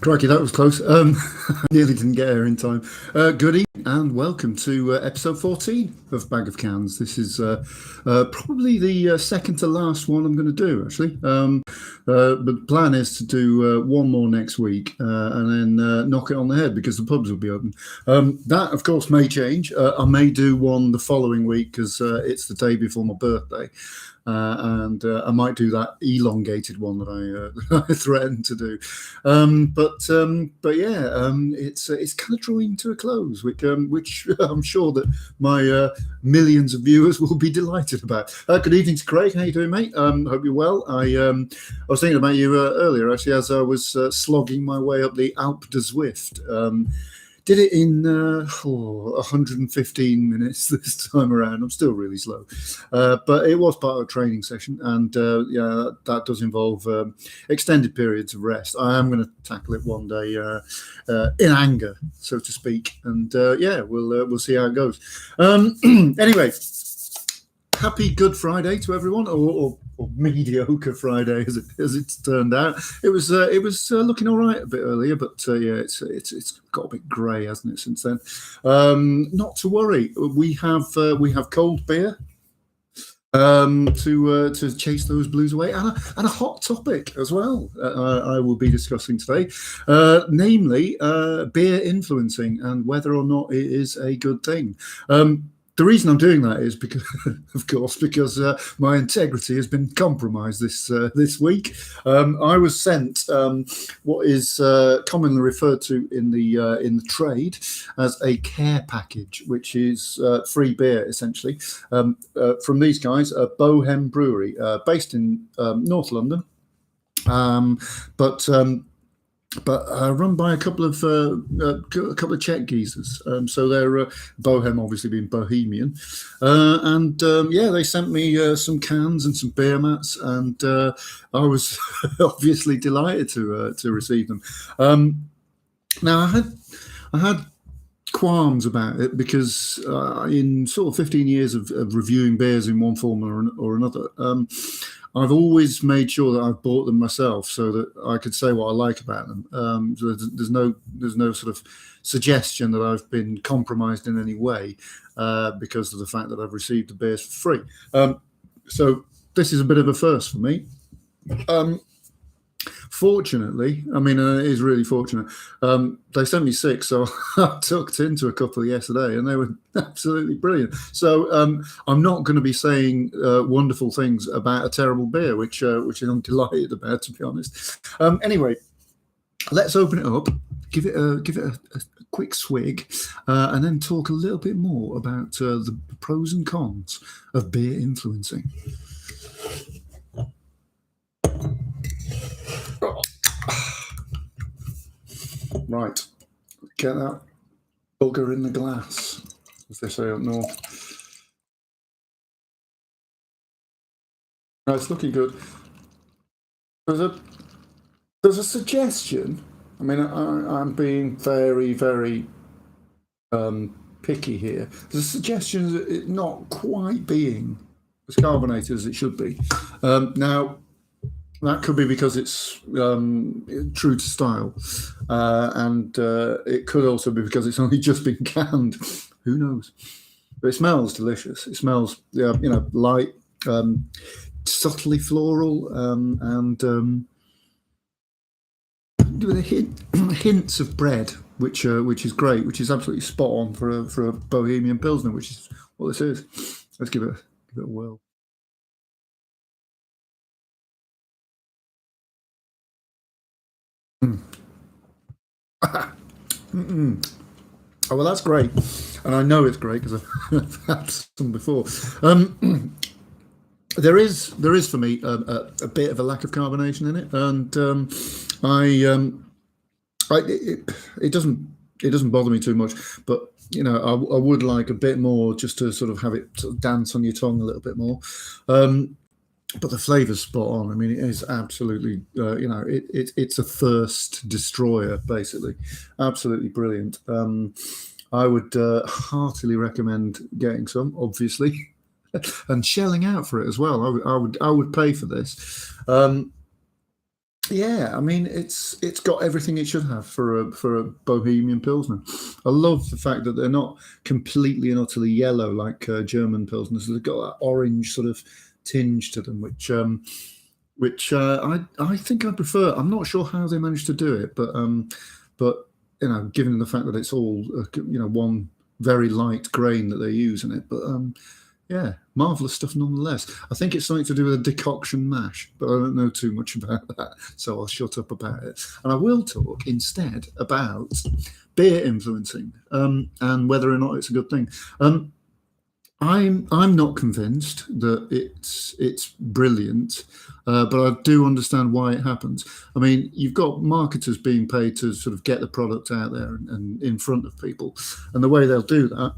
Crikey, that was close. Nearly didn't get here in time. Good evening and welcome to episode 14 of Bag of Cans. This is probably the second to last one I'm going to do, actually. But the plan is to do one more next week and then knock it on the head because the pubs will be open. That, of course, may change. I may do one the following week because it's the day before my birthday. And I might do that elongated one that I threatened to do, but yeah, it's kind of drawing to a close, which I'm sure that my millions of viewers will be delighted about. Good evening to Craig. How you doing, mate? Hope you're well. I was thinking about you earlier, actually, as I was slogging my way up the Alpe de Zwift. Did it in 115 minutes this time around. I'm still really slow, but it was part of a training session, and yeah, that does involve extended periods of rest. I am going to tackle it one day in anger, so to speak, and yeah, we'll see how it goes. Anyway, happy Good Friday to everyone, or mediocre Friday as it's turned out. It was looking all right a bit earlier, but yeah, it's got a bit grey, hasn't it, since then? Not to worry. We have cold beer to chase those blues away, and a hot topic as well. I will be discussing today, namely beer influencing and whether or not it is a good thing. The reason I'm doing that is because, of course, because my integrity has been compromised this week. I was sent what is commonly referred to in the trade as a care package, which is free beer essentially from these guys, Bohem Brewery, based in North London, but run by a couple of Czech geezers. So they're Bohem, obviously being Bohemian, and yeah, they sent me some cans and some beer mats, and I was obviously delighted to receive them. Now I had qualms about it because in sort of 15 years of reviewing beers in one form or another, I've always made sure that I've bought them myself so that I could say what I like about them. So there's no sort of suggestion that I've been compromised in any way because of the fact that I've received the beers for free. So this is a bit of a first for me. Fortunately, I mean, it is really fortunate. They sent me 6, so I tucked into a couple yesterday, and they were absolutely brilliant. So I'm not going to be saying wonderful things about a terrible beer, which I'm delighted about, to be honest. Anyway, let's open it up, give it a quick swig, and then talk a little bit more about the pros and cons of beer influencing. Right, get that bugger in the glass, as they say up north. No, it's looking good. There's a suggestion. I mean, I'm being very, very picky here. There's a suggestion that it not quite being as carbonated as it should be. Now, that could be because it's true to style, and it could also be because it's only just been canned. Who knows? But it smells delicious. It smells, light, subtly floral, and with hints of bread, which is great, which is absolutely spot on for a Bohemian Pilsner, which is what this is. Let's give it a whirl. Oh, well, that's great, and I know it's great because I've had some before. There is for me a bit of a lack of carbonation in it, and it doesn't bother me too much, but I would like a bit more just to sort of have it sort of dance on your tongue a little bit more. But the flavour's spot on. I mean, it is absolutely, it's a thirst destroyer, basically. Absolutely brilliant. I would heartily recommend getting some, obviously, and shelling out for it as well. I would pay for this. Yeah, I mean it's got everything it should have for a Bohemian Pilsner. I love the fact that they're not completely and utterly yellow like German Pilsners. They've got that orange sort of tinge to them, which I think I prefer. I'm not sure how they managed to do it, but given the fact that it's all one very light grain that they use in it, but yeah, marvelous stuff nonetheless. I think it's something to do with a decoction mash, but I don't know too much about that, so I'll shut up about it. And I will talk instead about beer influencing and whether or not it's a good thing. I'm not convinced that it's brilliant, but I do understand why it happens. I mean, you've got marketers being paid to sort of get the product out there and in front of people, and the way they'll do that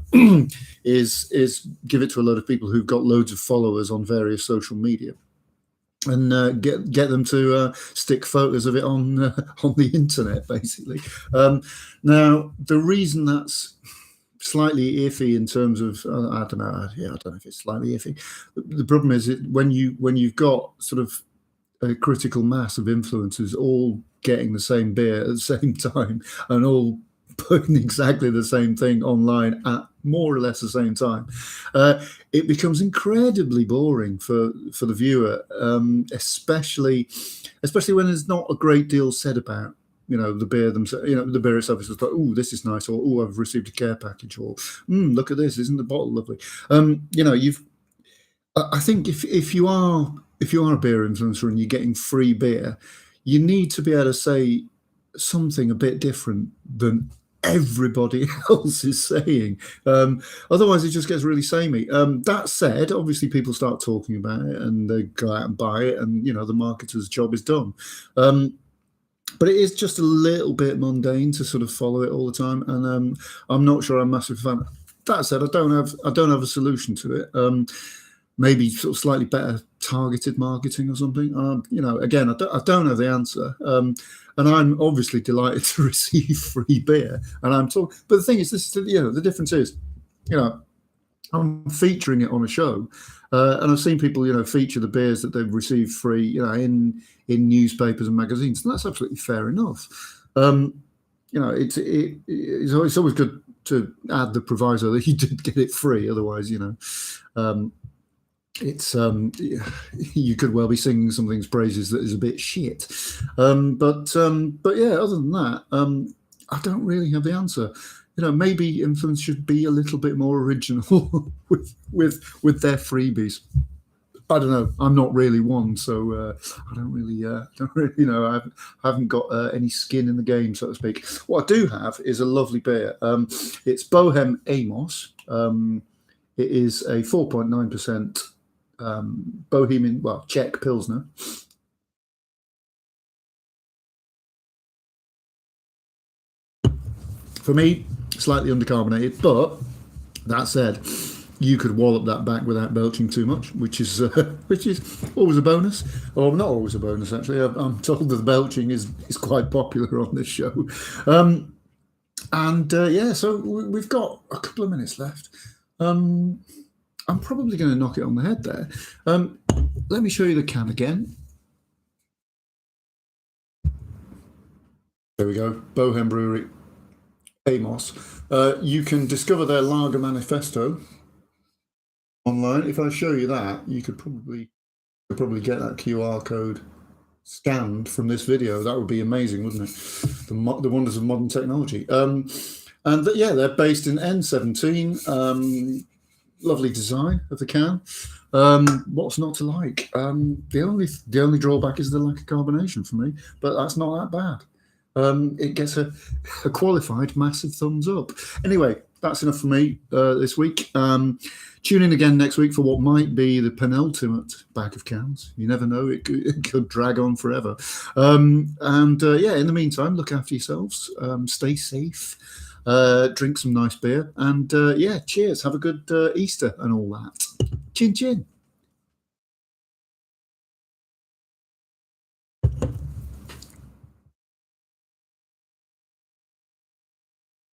is give it to a load of people who've got loads of followers on various social media, and get them to stick photos of it on the internet, basically. Now, the reason that's slightly iffy in terms of I don't know. Yeah, I don't know if it's slightly iffy. The problem is when you've got sort of a critical mass of influencers all getting the same beer at the same time and all putting exactly the same thing online at more or less the same time, it becomes incredibly boring for the viewer, especially when there's not a great deal said about the beer themselves. The beer itself is just like, oh, this is nice, or oh, I've received a care package, or look at this, isn't the bottle lovely? I think if you are a beer influencer and you're getting free beer, you need to be able to say something a bit different than everybody else is saying. Otherwise, it just gets really samey. That said, obviously people start talking about it and they go out and buy it, and the marketer's job is done. But it is just a little bit mundane to sort of follow it all the time, and I'm not sure I'm a massive fan. That said, I don't have a solution to it. Maybe sort of slightly better targeted marketing or something. Again, I don't have the answer. And I'm obviously delighted to receive free beer, and I'm talking. But the thing is, the difference is, I'm featuring it on a show, and I've seen people, feature the beers that they've received free, in newspapers and magazines, and that's absolutely fair enough. It's always good to add the proviso that you did get it free. Otherwise, it's you could well be singing something's praises that is a bit shit. But yeah, other than that, I don't really have the answer. Maybe influence should be a little bit more original with their freebies. I don't know. I'm not really one, so I don't really I haven't got any skin in the game, so to speak. What I do have is a lovely beer. It's Bohem Amos. It is a 4.9% Bohemian, Czech Pilsner. For me, slightly undercarbonated, but that said, you could wallop that back without belching too much, which is always a bonus, or not always a bonus actually. I'm told that the belching is quite popular on this show, so we've got a couple of minutes left. I'm probably going to knock it on the head there. Let me show you the can again. There we go, Bohem Brewery Amos. You can discover their lager manifesto online. If I show you that, you could probably get that QR code scanned from this video. That would be amazing, wouldn't it? The wonders of modern technology. They're based in N17. Lovely design of the can. What's not to like? The only drawback is the lack of carbonation for me, but that's not that bad. It gets a qualified massive thumbs up. Anyway, that's enough for me this week. Tune in again next week for what might be the penultimate bag of cans. You never know; it could drag on forever. In the meantime, look after yourselves. Stay safe. Drink some nice beer, and cheers. Have a good Easter and all that. Chin chin.